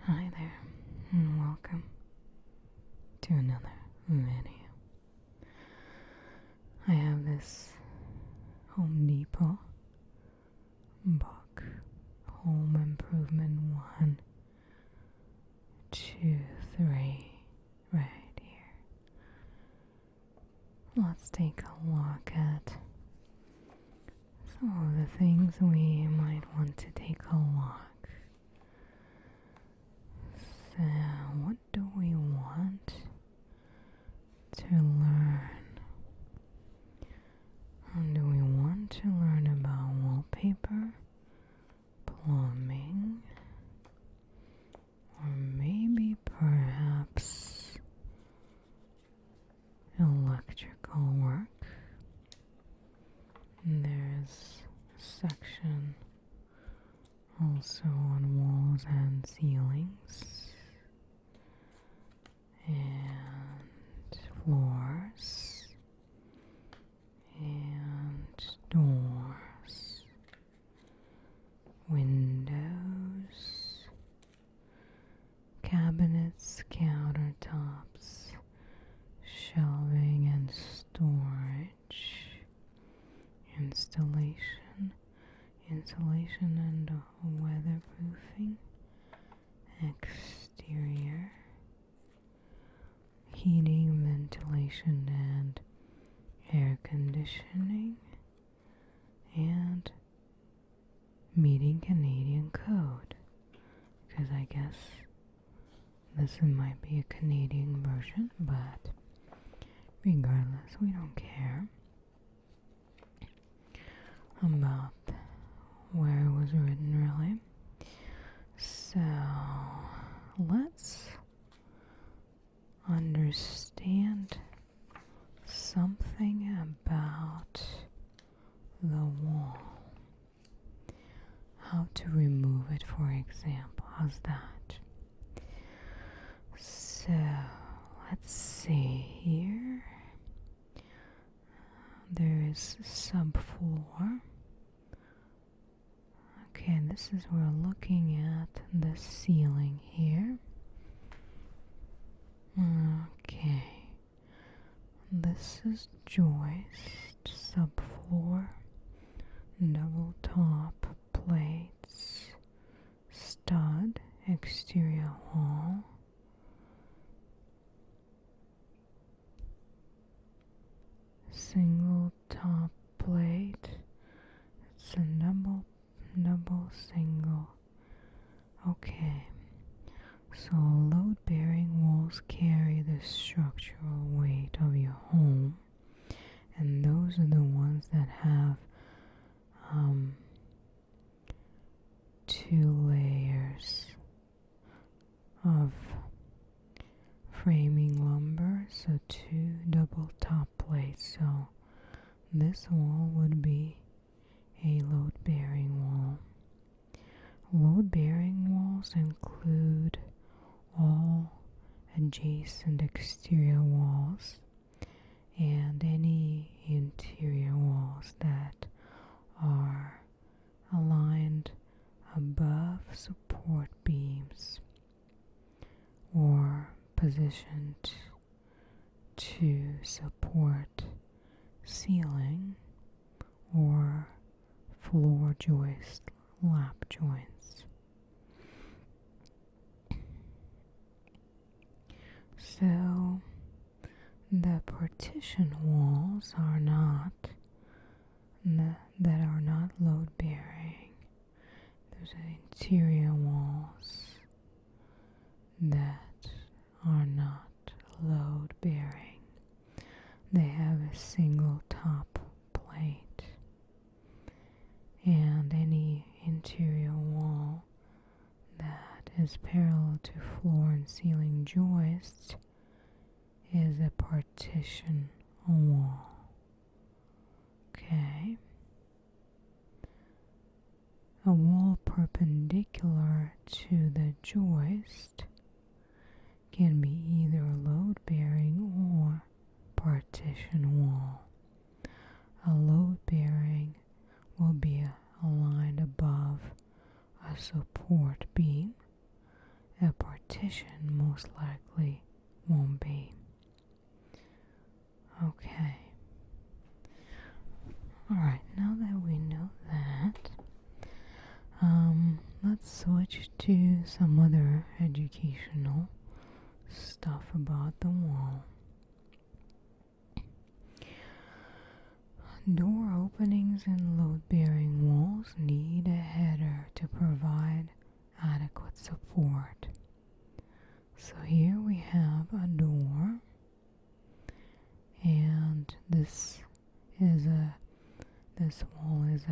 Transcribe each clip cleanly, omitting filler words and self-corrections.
Hi there, and welcome to another video. I have this Home Depot book, Home Improvement 1, 2, 3, right here. Let's take a look at some of the things we might want to take a look. So, what do we want to learn? Do we want to learn about wallpaper, plumbing, or maybe perhaps electrical work? There's a section also on walls and ceilings and floors and doors, windows, cabinets, countertops, shelving and storage, insulation and weatherproofing, exterior, heating, ventilation, and air conditioning, and meeting Canadian code, because I guess this might be a Canadian version, but regardless, we don't care about where it was written, really. So let's understand something about the wall. How to remove it, for example. How's that? So let's see here. There is subfloor. Okay, this is we're looking at the ceiling here. Okay, this is joist, subfloor, double top plates, stud, exterior wall, single top plate. It's a double, single. Okay. So load-bearing walls carry the structural weight of your home, and those are the ones that have 2 layers of framing lumber, so 2 double top plates. So this wall would be a load-bearing wall. Load-bearing walls include all adjacent exterior walls and any interior walls that are aligned above support beams or positioned to support ceiling or floor joist, lap joints. So the partition walls are not that are not load bearing. There's interior walls that are not load bearing. They have a single top plate, and any interior wall that is parallel to floor and ceiling joists is a partition wall. Okay. A wall perpendicular to the joist can be either load-bearing or partition wall. A load-bearing will be aligned above a support beam. A partition most likely won't be. Okay. Alright, now that we know that, let's switch to some other educational stuff about the wall. Door openings in load-bearing walls need a header to provide adequate support. So here we have a door, and this wall is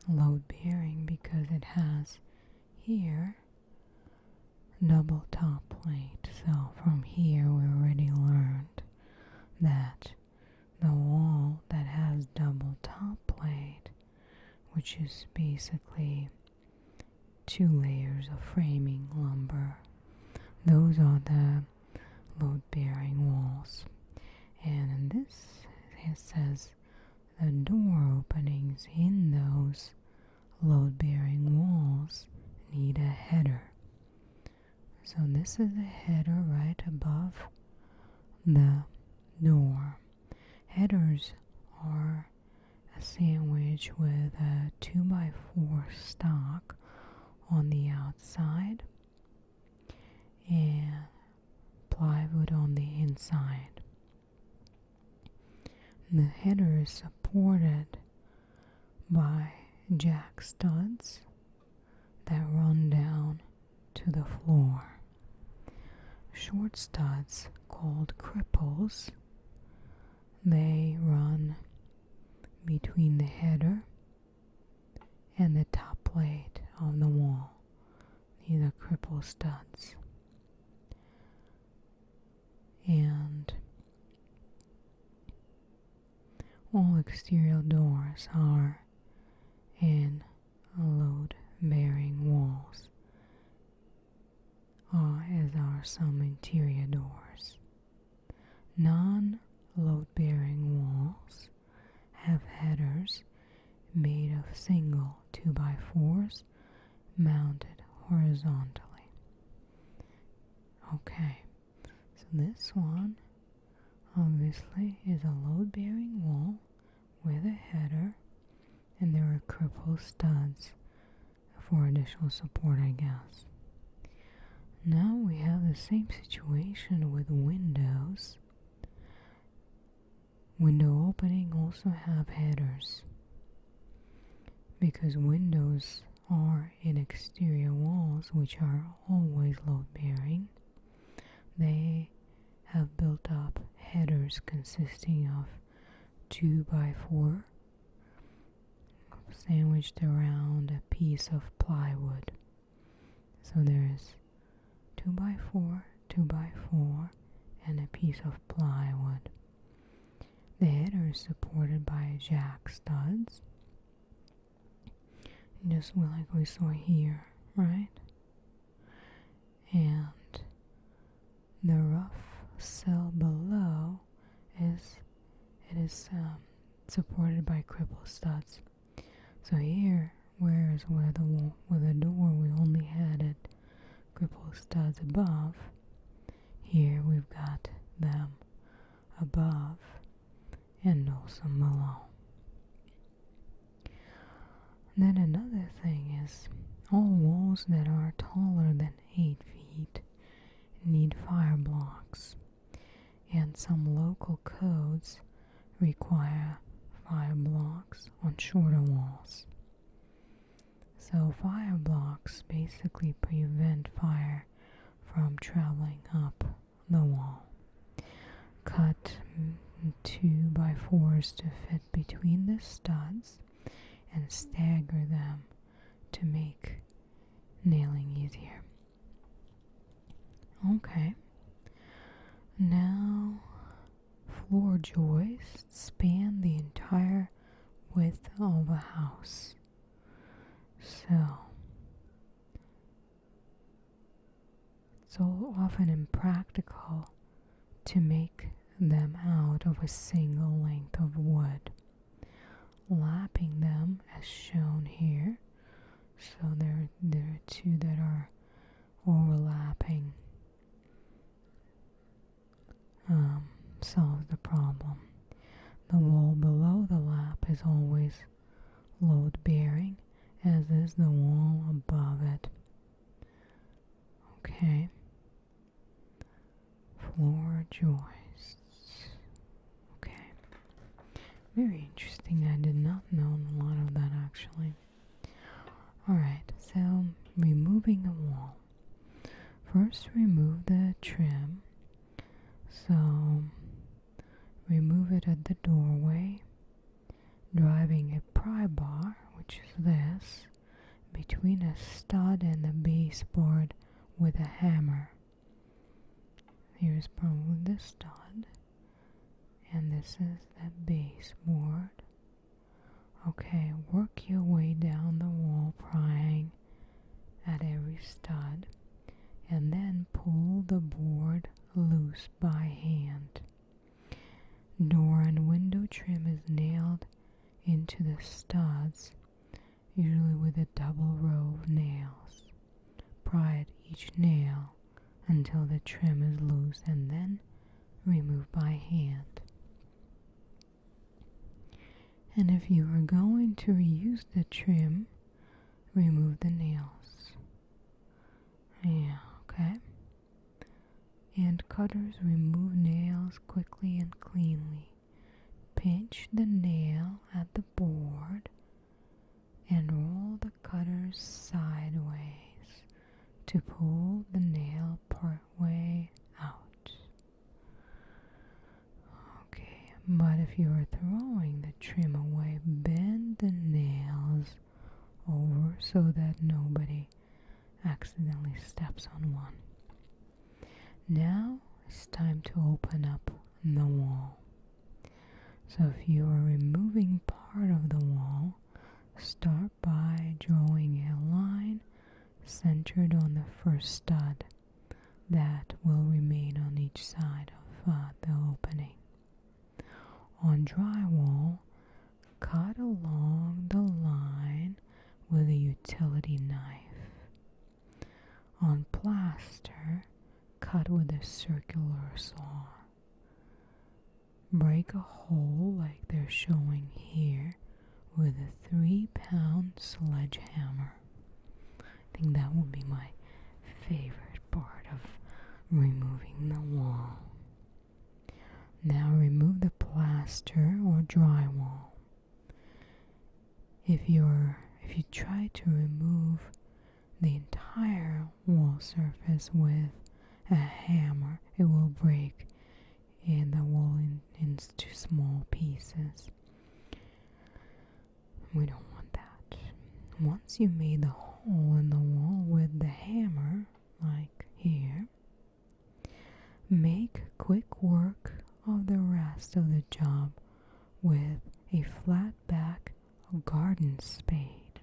load-bearing because it has here double top plate. So from here we already learned that the wall that has double top plate, which is basically 2 layers of framing lumber, those are the load-bearing walls. And in this it says the door openings in those load-bearing walls need a header. So this is a header right above the door. Headers are a sandwich with a 2x4 stock on the outside and plywood on the inside. The header is supported by jack studs that run down to the floor. Short studs called cripples, they run between the header and the top plate of the wall. These are cripple studs. And all exterior doors are in load-bearing walls, as are some interior doors. Non-load-bearing walls have headers made of single 2x4s mounted horizontally. Okay, so this one obviously is a load-bearing wall with a header, and there are cripple studs for additional support, I guess. Now we have the same situation with windows. Window opening also have headers because windows are in exterior walls, which are always load-bearing. They have built up headers consisting of 2x4 sandwiched around a piece of plywood. So there is 2x4, 2x4, and a piece of plywood. The header is supported by jack studs, just like we saw here, right? And the rough sill below is supported by cripple studs. So here, whereas with the door we only had it cripple studs above, here we've got them above and also below. Then another thing is all walls that are taller than 8 feet need fire blocks, and some local codes require fire blocks on shorter walls. So fire blocks basically prevent fire from traveling up the wall. Cut 2x4s to fit between the studs and stagger them to make nailing easier. Okay, now floor joists span the entire width of a house. So it's so often impractical to make them out of a single length of wood, lapping them as shown here. So there are two that are overlapping solves the problem. The wall below the lap is always load-bearing, as is the wall above it. Okay. Floor joists. Okay. Very interesting. I did not know a lot of that actually. Alright, so removing the wall. First remove the trim. So remove it at the doorway, driving a pry bar, which is this, between a stud and the baseboard with a hammer. Here's probably the stud, and this is the baseboard. Okay, work your way down the wall, prying at every stud, and then pull the board loose by hand. Door and window trim is nailed into the studs, usually with a double row of nails. Pry at each nail until the trim is loose and then remove by hand. And if you are going to reuse the trim, remove the nails. Yeah, okay. And cutters remove nails quickly and cleanly. Pinch the nail at the board and roll the cutters sideways to pull the nail part way out. Okay, but if you are throwing the trim away, bend the nails over so that nobody accidentally steps on one. Now it's time to open up the wall. So if you are removing part of the wall, start by drawing a line centered on the first stud that will remain on each side of the opening. On drywall, cut along the line with a utility knife. On plaster, cut with a circular saw. Break a hole like they're showing here with a 3-pound sledgehammer. I think that would be my favorite part of removing the wall. Now remove the plaster or drywall. If you try to remove the entire wall surface with a hammer, it will break and the wall into small pieces. We don't want that. Once you made the hole in the wall with the hammer, like here, make quick work of the rest of the job with a flat back garden spade.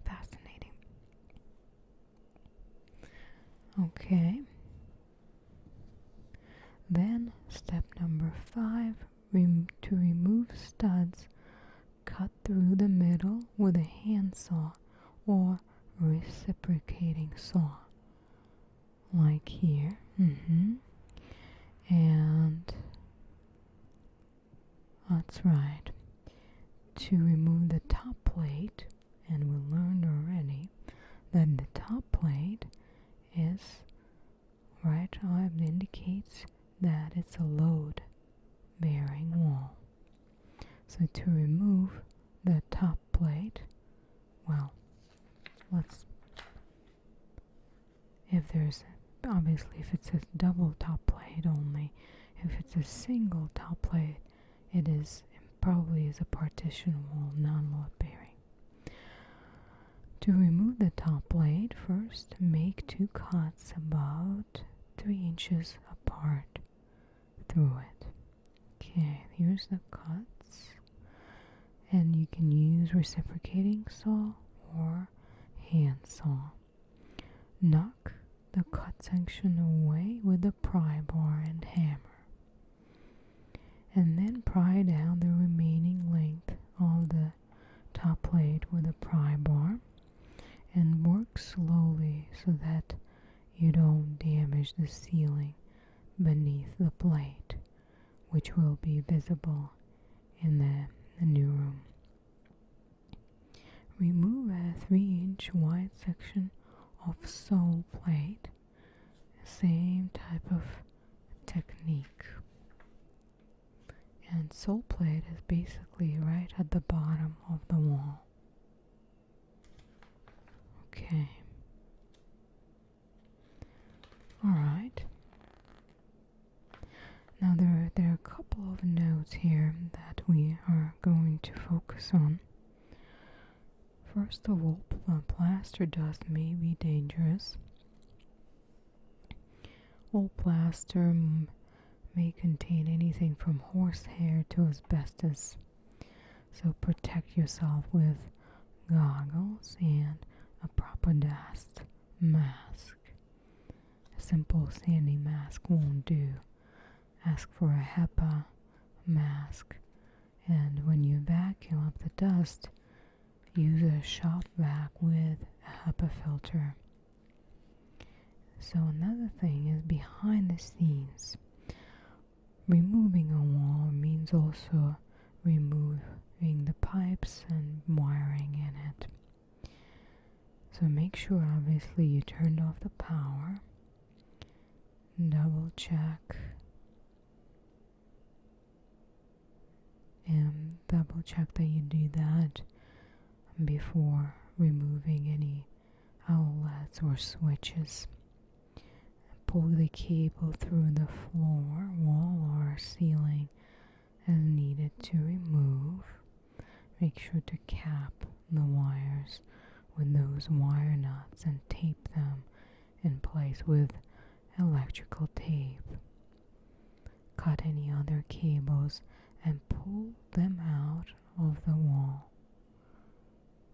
Fascinating. Okay. Then step number 5, to remove studs, cut through the middle with a handsaw or reciprocating saw, like here. And that's right. To remove the top plate, and we learned already that the top plate is right on, indicates that it's a load bearing wall. So to remove the top plate, well, if it's a double top plate only, if it's a single top plate, it probably is a partition wall, non-load bearing. To remove the top plate, first make 2 cuts about 3 inches apart through it. Okay, here's the cuts, and you can use reciprocating saw or handsaw. Knock the cut section away with a pry bar and hammer, and then pry down the remaining length of the top plate with a pry bar, and work slowly so that you don't damage the ceiling beneath the plate, which will be visible in the new room. Remove a 3-inch wide section of sole plate. Same type of technique. And sole plate is basically right at the bottom of the wall. Okay. Alright. Now there are a couple of notes here that we are going to focus on. First of all, plaster dust may be dangerous. All plaster may contain anything from horsehair to asbestos, so protect yourself with goggles and a proper dust mask. A simple sanding mask won't do. Ask for a HEPA mask, and when you vacuum up the dust, use a shop vac with a HEPA filter. So another thing is behind the scenes. Removing a wall means also removing the pipes and wiring in it. So make sure obviously you turned off the power. Double check. And double check that you do that before removing any outlets or switches. Pull the cable through the floor, wall, or ceiling as needed to remove. Make sure to cap the wires with those wire nuts and tape them in place with electrical tape. Cut any other cables and pull them out of the wall.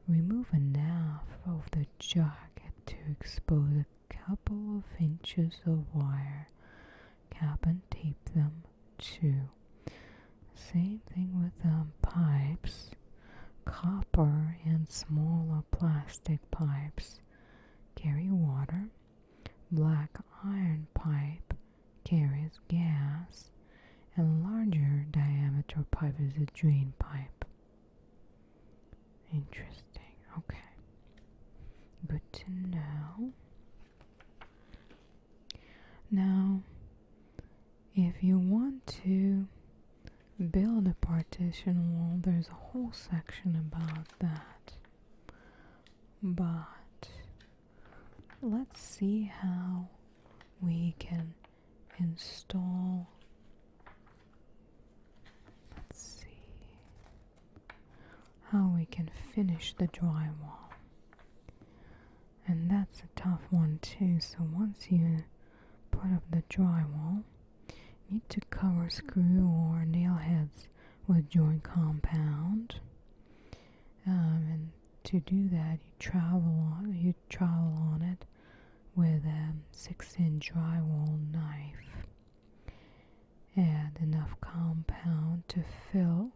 Remove enough of the jacket to expose a couple of inches of wire. Cap and tape them too. Same thing with pipes. Copper and smaller plastic pipes carry water. Black iron pipe carries gas, and larger diameter pipe is a drain pipe. Interesting. Okay. Good to know. Now, if you want to build a partition wall, there's a whole section about that. But let's see how we can install. Let's see how we can finish the drywall. And that's a tough one too. So once you put up the drywall, you need to cover screw or nail heads with joint compound. And to do that, you trowel on it with a 6-inch drywall knife. Add enough compound to fill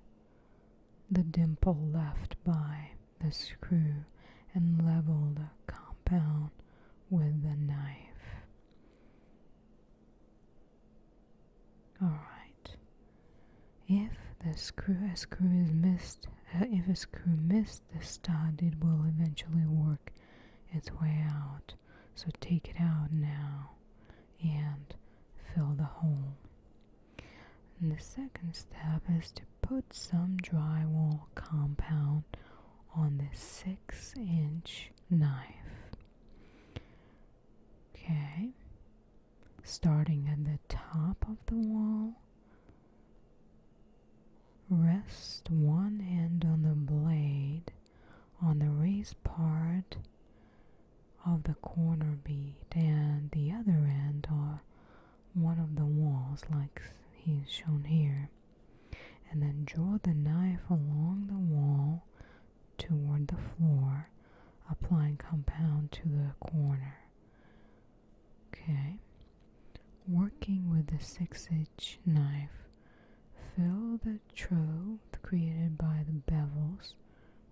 the dimple left by the screw and level the compound with the knife. Alright. If a screw is missed, the stud, it will eventually work its way out. So take it out now and fill the hole. And the second step is to put some drywall compound on the 6-inch knife. Okay. Starting at the top of the wall, rest one end on the blade on the raised part of the corner bead and the other end on one of the walls like he's shown here, and then draw the knife along the wall toward the floor, applying compound to the corner. Okay. Working with the 6-inch knife, fill the trove created by the bevels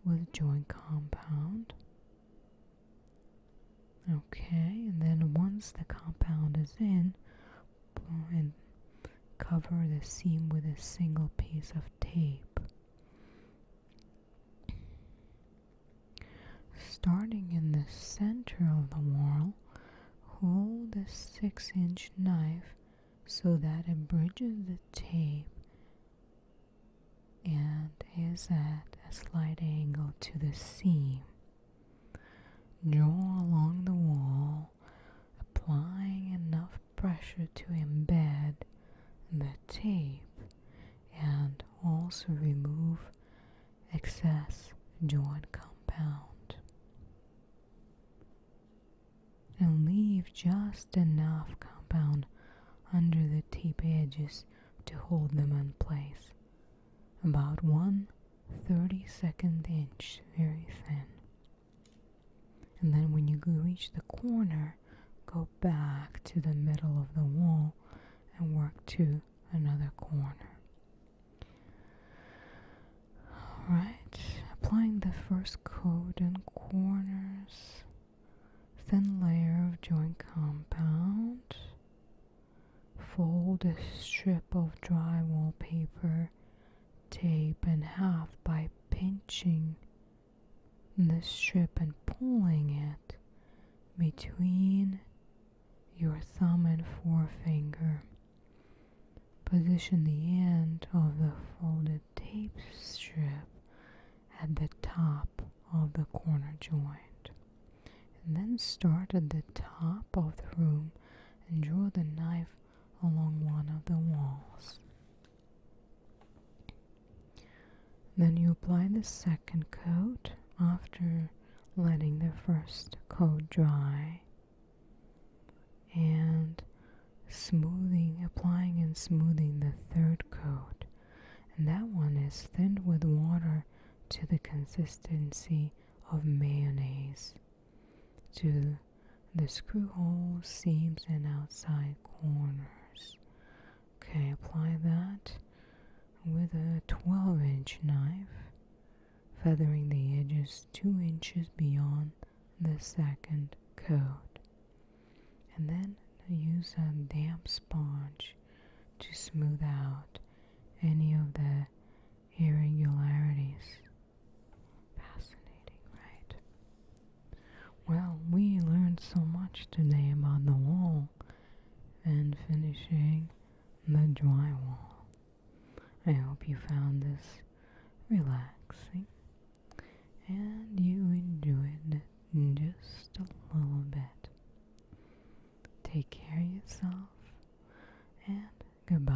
with joint compound. Okay, and then once the compound is in, and cover the seam with a single piece of tape. Starting in the center of the wall, hold a 6-inch knife so that it bridges the tape and is at a slight angle to the seam. Draw along the wall, applying enough pressure to embed the tape and also remove excess joint compound. And leave just enough compound under the tape edges to hold them in place. About 1/32 inch, very thin. And then when you reach the corner, go back to the middle of the wall and work to another corner. Alright, applying the first coat in corners, thin layer of joint compound, fold a strip of drywall paper, tape in half by pinching the strip and pulling it between your thumb and forefinger. Position the end of the folded tape strip at the top of the corner joint. And then start at the top of the room and draw the knife along one of the walls. Then you apply the second coat after letting the first coat dry and applying and smoothing the third coat. And that one is thinned with water to the consistency of mayonnaise to the screw holes, seams, and outside corners. Okay, apply that with a 12-inch knife, feathering the edges 2 inches beyond the second coat. And then use a damp sponge to smooth out any of the irregularities. Fascinating, right? Well, we learned so much today about the wall and finishing the drywall. I hope you found this relaxing and you enjoyed it just a little bit. Take care of yourself and goodbye.